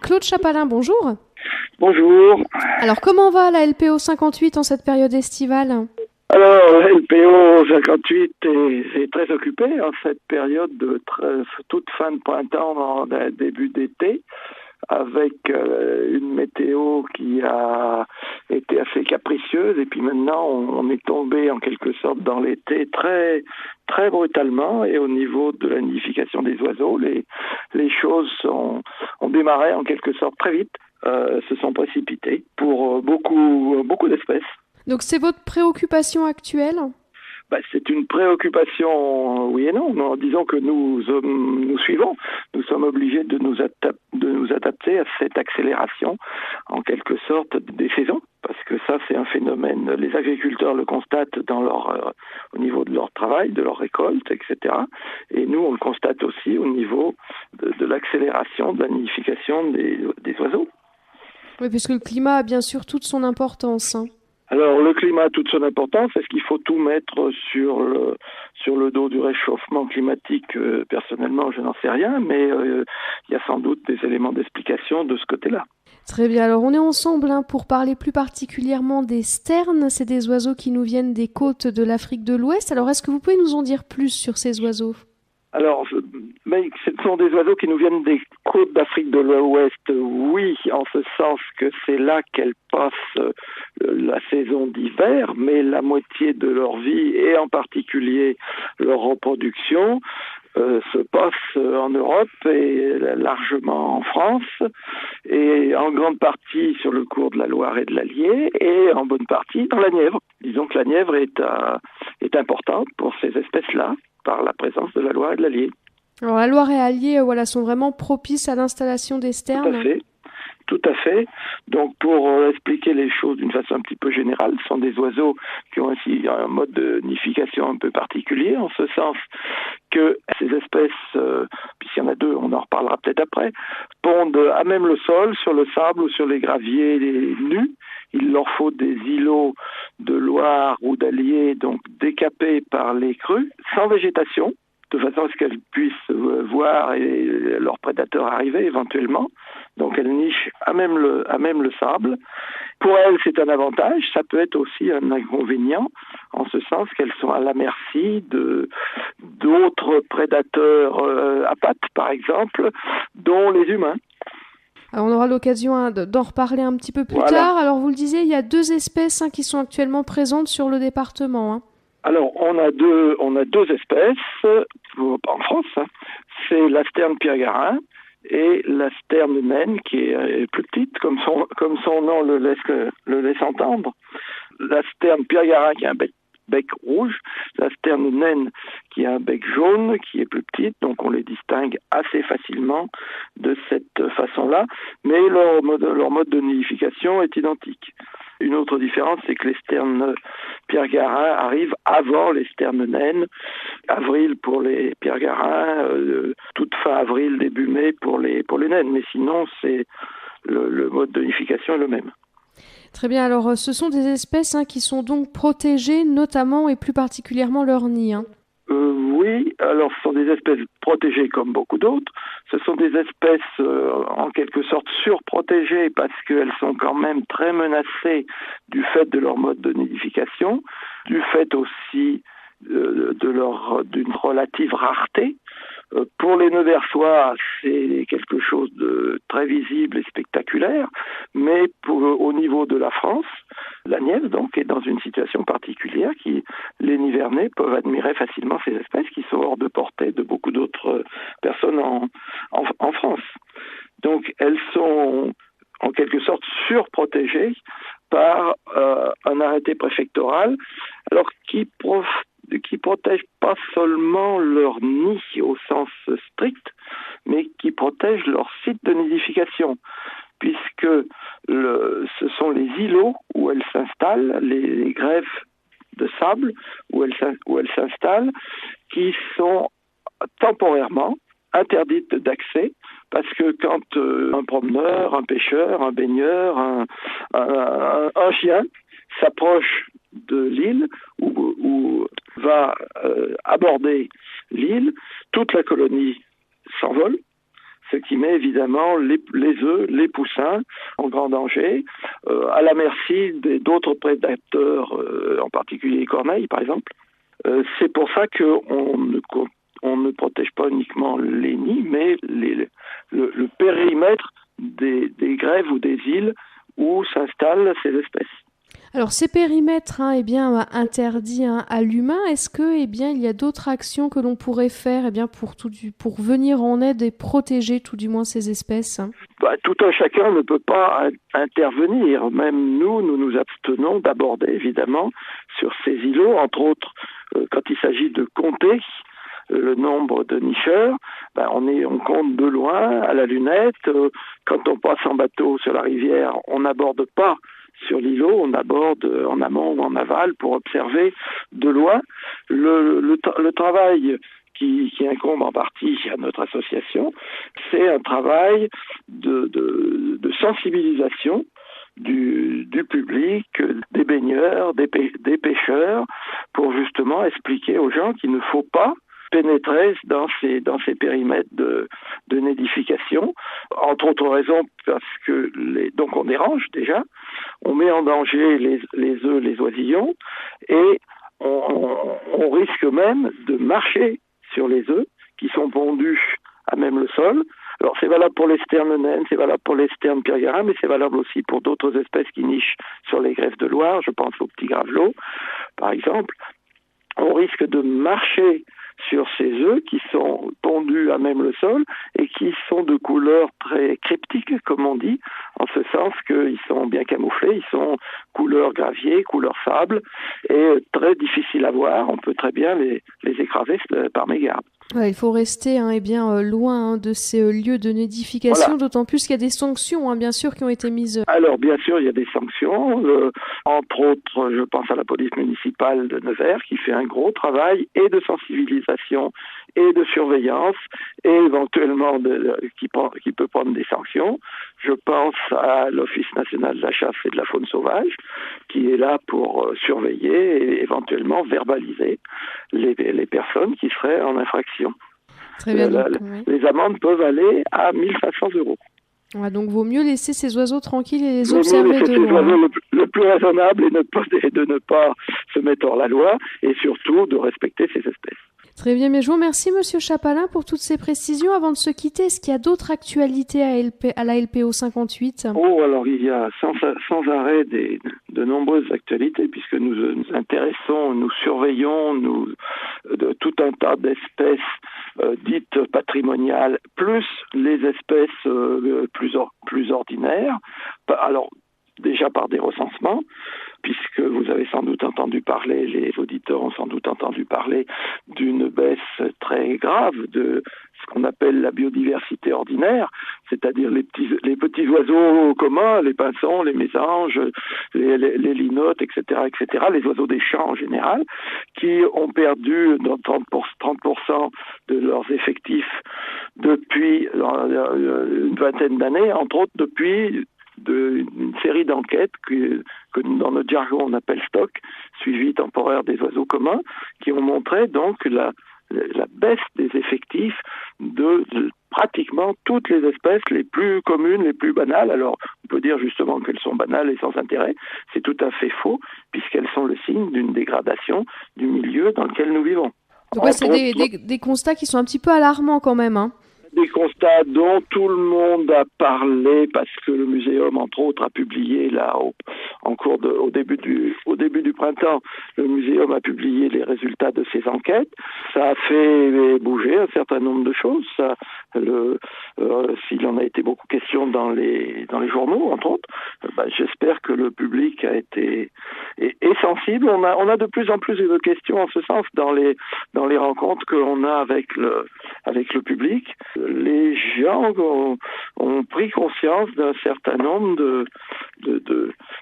Claude Chapalin, bonjour. Bonjour. Alors, comment va la LPO 58 en cette période estivale? Alors, la LPO 58 est très occupée en cette période de toute fin de printemps, début d'été, avec une météo qui a été assez capricieuse. Et puis maintenant, on est tombé en quelque sorte dans l'été très, très brutalement. Et au niveau de la nidification des oiseaux, les choses ont démarré en quelque sorte très vite. Se sont précipités pour beaucoup d'espèces. Donc, c'est votre préoccupation actuelle? C'est une préoccupation, oui et non. Non, disons que nous suivons. Nous sommes obligés de nous adapter à cette accélération, en quelque sorte, des saisons, parce que ça, c'est un phénomène. Les agriculteurs le constatent au niveau de leur travail, de leur récolte, etc. Et nous, on le constate aussi au niveau de l'accélération de la nidification des oiseaux. Oui, puisque le climat a bien sûr toute son importance. Alors, le climat a toute son importance. Est-ce qu'il faut tout mettre sur le dos du réchauffement climatique? Personnellement, je n'en sais rien, mais il y a sans doute des éléments d'explication de ce côté-là. Très bien, alors on est ensemble pour parler plus particulièrement des sternes. C'est des oiseaux qui nous viennent des côtes de l'Afrique de l'Ouest. Alors, est-ce que vous pouvez nous en dire plus sur ces oiseaux? Alors, ce sont des oiseaux qui nous viennent des côtes d'Afrique de l'Ouest, oui, en ce sens que c'est là qu'elles passent la saison d'hiver, mais la moitié de leur vie, et en particulier leur reproduction, se passe en Europe et largement en France, et en grande partie sur le cours de la Loire et de l'Allier, et en bonne partie dans la Nièvre. Disons que la Nièvre est importante pour ces espèces-là, par la présence de la Loire et de l'Allier. Alors, la Loire et l'Allier, sont vraiment propices à l'installation des sternes. Tout à fait. Tout à fait. Donc, pour expliquer les choses d'une façon un petit peu générale, ce sont des oiseaux qui ont ainsi un mode de nidification un peu particulier, en ce sens que ces espèces, puisqu'il y en a deux, on en reparlera peut-être après, pondent à même le sol, sur le sable ou sur les graviers nus. Il leur faut des îlots de Loire ou d'Allier, donc décapés par les crues, sans végétation, de façon à ce qu'elles puissent voir et leurs prédateurs arriver éventuellement. Donc elles nichent à même le sable. Pour elles, c'est un avantage. Ça peut être aussi un inconvénient, en ce sens qu'elles sont à la merci d'autres prédateurs à pattes, par exemple, dont les humains. Alors, on aura l'occasion d'en reparler un petit peu plus tard. Alors, vous le disiez, il y a deux espèces qui sont actuellement présentes sur le département. Alors, on a deux espèces en France. C'est la sterne pierre-garin et la sterne naine, qui est plus petite, comme son nom le laisse entendre. La sterne pierre-garin qui a un bec rouge, la sterne naine qui a un bec jaune, qui est plus petite, donc on les distingue assez facilement de cette façon-là, mais leur mode de nidification est identique. Une autre différence, c'est que les sternes pierre-garin arrivent avant les sternes naines. Avril pour les pierre-garins, toute fin avril, début mai pour les naines, mais sinon c'est le mode de nidification est le même. Très bien, alors ce sont des espèces qui sont donc protégées, notamment et plus particulièrement leur nid. Oui, alors ce sont des espèces protégées comme beaucoup d'autres. Ce sont des espèces en quelque sorte surprotégées parce qu'elles sont quand même très menacées du fait de leur mode de nidification, du fait aussi d'une relative rareté. Pour les nœuds versoirs, c'est quelque chose de très visible et spectaculaire, mais au niveau de la France, la Nièvre donc est dans une situation particulière qui les nivernais peuvent admirer facilement ces espèces qui sont hors de portée de beaucoup d'autres personnes en France. Donc elles sont en quelque sorte surprotégées par un arrêté préfectoral, alors qui protège pas seulement leur nid au sens strict, mais qui protège leur site de nidification, puisque ce sont les îlots où elles s'installent, les grèves de sable où elles s'installent, qui sont temporairement interdites d'accès, parce que quand un promeneur, un pêcheur, un baigneur, un chien s'approche de l'île ou va aborder l'île, toute la colonie s'envole, ce qui met évidemment les œufs, les poussins en grand danger, à la merci d'autres prédateurs, en particulier les corneilles par exemple. C'est pour ça qu'on ne protège pas uniquement les nids, mais le périmètre des grèves ou des îles où s'installent ces espèces. Alors ces périmètres interdits à l'humain, est-ce que il y a d'autres actions que l'on pourrait faire pour venir en aide et protéger tout du moins ces espèces? Tout un chacun ne peut pas intervenir. Même nous nous abstenons d'aborder évidemment sur ces îlots, entre autres quand il s'agit de compter le nombre de nicheurs, on compte de loin à la lunette. Quand on passe en bateau sur la rivière, on n'aborde pas sur l'îlot, on aborde en amont ou en aval pour observer de loin. Le travail qui incombe en partie à notre association, c'est un travail de sensibilisation du public, des baigneurs, des pêcheurs, pour justement expliquer aux gens qu'il ne faut pas pénétrer dans ces périmètres de nidification, entre autres raisons parce que donc on dérange déjà, on met en danger les œufs, les oisillons, et on risque même de marcher sur les œufs qui sont pondus à même le sol. Alors c'est valable pour les sternes naines, c'est valable pour les sternes pyrgarin, mais c'est valable aussi pour d'autres espèces qui nichent sur les grèves de Loire, je pense au petit gravelot par exemple. On risque de marcher sur ces œufs qui sont pondus à même le sol et qui sont de couleur très cryptique, comme on dit, en ce sens qu'ils sont bien camouflés, ils sont couleur gravier, couleur sable, et très difficiles à voir. On peut très bien les écraser par mégarde. Ouais, il faut rester loin de ces lieux de nidification, voilà. D'autant plus qu'il y a des sanctions, bien sûr, qui ont été mises. Alors, bien sûr, il y a des sanctions. Entre autres, je pense à la police municipale de Nevers qui fait un gros travail et de sensibilisation et de surveillance et éventuellement qui peut prendre des sanctions. Je pense à l'Office national de la chasse et de la faune sauvage qui est là pour surveiller et éventuellement verbaliser les personnes qui seraient en infraction. Très bien. Les amendes peuvent aller à 1 500 €. Ouais, donc vaut mieux laisser ces oiseaux tranquilles et les observer de loin. Oiseaux le plus raisonnable et de ne pas se mettre hors la loi et surtout de respecter ces espèces. Très bien, mais je vous remercie Monsieur Chapalin pour toutes ces précisions. Avant de se quitter, est-ce qu'il y a d'autres actualités à la LPO 58 ? Alors il y a sans arrêt de nombreuses actualités puisque nous nous intéressons, nous surveillons de tout un tas d'espèces dites patrimoniales, plus les espèces plus ordinaires. Alors déjà par des recensements, puisque vous avez sans doute entendu parler, les auditeurs ont sans doute entendu parler d'une baisse très grave de ce qu'on appelle la biodiversité ordinaire, c'est-à-dire les petits oiseaux communs, les pinsons, les mésanges, les linottes, etc., les oiseaux des champs en général, qui ont perdu dans 30% de leurs effectifs depuis une vingtaine d'années, entre autres depuis une série d'enquêtes que dans notre jargon on appelle stock, suivi temporaire des oiseaux communs, qui ont montré donc la baisse des effectifs de pratiquement toutes les espèces les plus communes, les plus banales. Alors on peut dire justement qu'elles sont banales et sans intérêt, c'est tout à fait faux, puisqu'elles sont le signe d'une dégradation du milieu dans lequel nous vivons. Donc c'est des constats qui sont un petit peu alarmants quand même, Des constats dont tout le monde a parlé parce que le muséum, entre autres, a publié là au début du printemps, le muséum a publié les résultats de ses enquêtes. Ça a fait bouger un certain nombre de choses. S'il en a été beaucoup question dans les journaux, entre autres, j'espère que le public est sensible. On a de plus en plus de questions en ce sens dans les rencontres que l'on a avec le public. Les gens ont pris conscience d'un certain nombre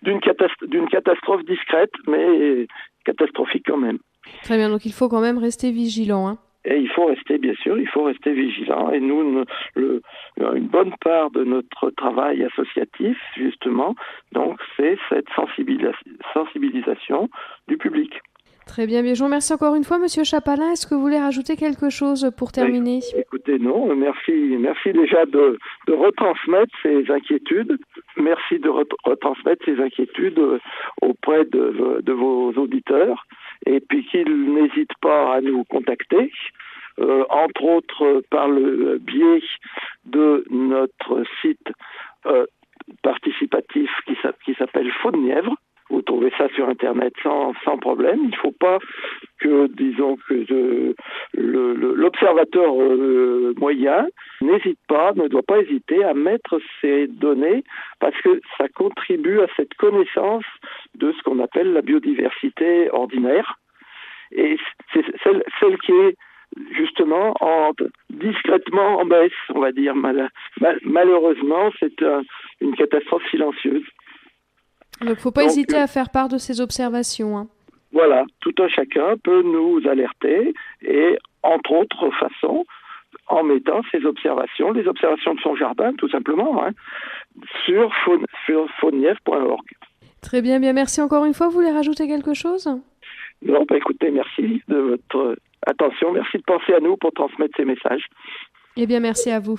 d'une catastrophe discrète, mais catastrophique quand même. Très bien, donc il faut quand même rester vigilant. Et il faut rester vigilant. Et nous, une bonne part de notre travail associatif, justement, donc, c'est cette sensibilisation du public. Très bien, bien. Je vous remercie encore une fois, Monsieur Chapalin. Est-ce que vous voulez rajouter quelque chose pour terminer? Écoutez, non, merci déjà de retransmettre ces inquiétudes. Merci de retransmettre ces inquiétudes auprès de vos auditeurs. Et puis qu'ils n'hésitent pas à nous contacter, entre autres par le biais de notre site participatif qui s'appelle Faune-Nièvre. Vous trouvez ça sur Internet sans problème. Il ne faut pas que, disons, que l'observateur moyen ne doit pas hésiter à mettre ces données parce que ça contribue à cette connaissance de ce qu'on appelle la biodiversité ordinaire. Et c'est celle qui est justement discrètement en baisse, on va dire. Malheureusement, c'est une catastrophe silencieuse. Donc, il ne faut pas hésiter à faire part de ces observations. Hein. Voilà, tout un chacun peut nous alerter et, entre autres façons, en mettant les observations de son jardin, tout simplement, sur faunenièvre.org. Très bien, bien, merci encore une fois. Vous voulez rajouter quelque chose? Non, écoutez, merci de votre attention. Merci de penser à nous pour transmettre ces messages. Eh bien, merci à vous.